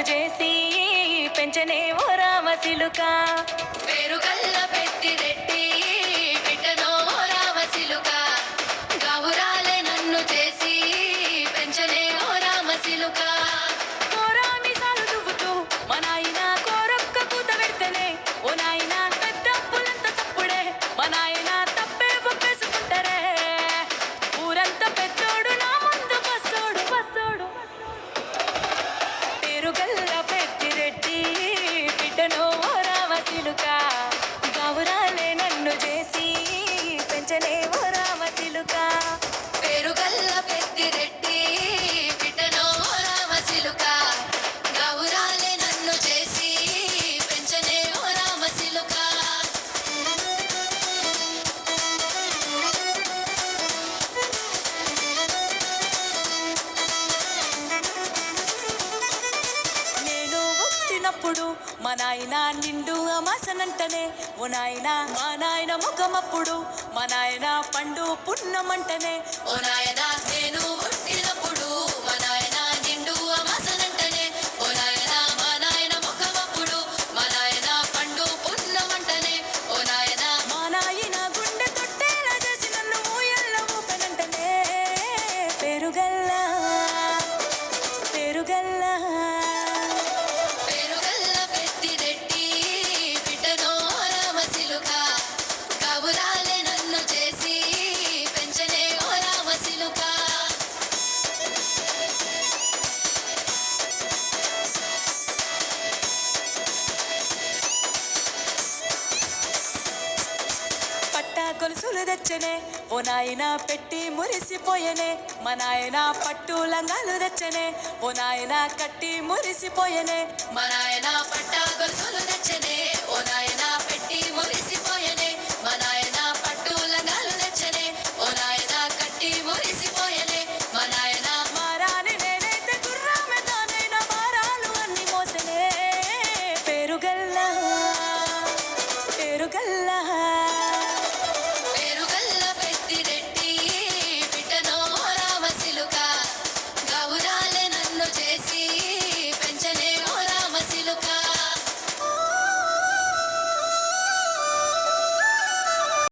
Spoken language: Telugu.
చేసి పెంచనే ఓ రామసిలుక. పేరు గల్ల పెద్దిరెడ్డి బిడ్డనో రామసిలుక. గావురాలే నన్ను చేసి పెంచనే ఓ రామసిలుక. కోరామిసాలు దువ్వుతూ మా నాయన కోరొక్క కూత పెడితేనే ఓ నాయన పెద్ద అప్పులంత చప్పుడే మా నాయన తప్పే ఒప్పేసుకుంటారే. ఊరంతా పెద్దోడు నా ముందు బస్సోడు బస్సోడు. పేరుగల్ల పెద్దిరెడ్డి బిడ్డనో ఓ రామసిలుక. గావురాలే నన్ను చేసి పెంచనే ఓ రామసిలుక. పేరు గల్ల పెద్దిరెడ్డి బిడ్డనో రామసిలుక. గావురాలే నన్ను చేసి పెంచనే ఓ రామసిలుక. నేను పుట్టినప్పుడు మా నాయన నిండు అమాసనంటనే ఓ నాయన మా నాయన ముఖమప్పుడు మా నాయన పండు పున్నమంటనే. ఓ నాయనా నేను పుట్టినప్పుడు మా నాయన నిండు అమాసనంటనే. ఓ నాయనా మా నాయన ముఖమప్పుడు మా నాయన పండు పున్నమంటనే. ఓ నాయనా మా నాయన గుండె తొట్టేలా చేసి నన్ను ఊయల్ల ఊపెనంటనే. పేరుగల్లా పేరుగల్లా పేరు గల్ల పెద్దిరెడ్డి బిడ్డనో రామసిలుక. గావురాలే నన్ను చేసి పెంచనే ఓ రామసిలుక. పట్టా గొలుసులు తెచ్చనే ఓ నాయన పెట్టి మురిసిపోయనే. మా నాయన పట్టు లంగాలు తెచ్చనే ఓ నాయన కట్టి మురిసిపోయనే. మా నాయన పట్టా గొలుసులు తెచ్చనే. ఓ నాయనా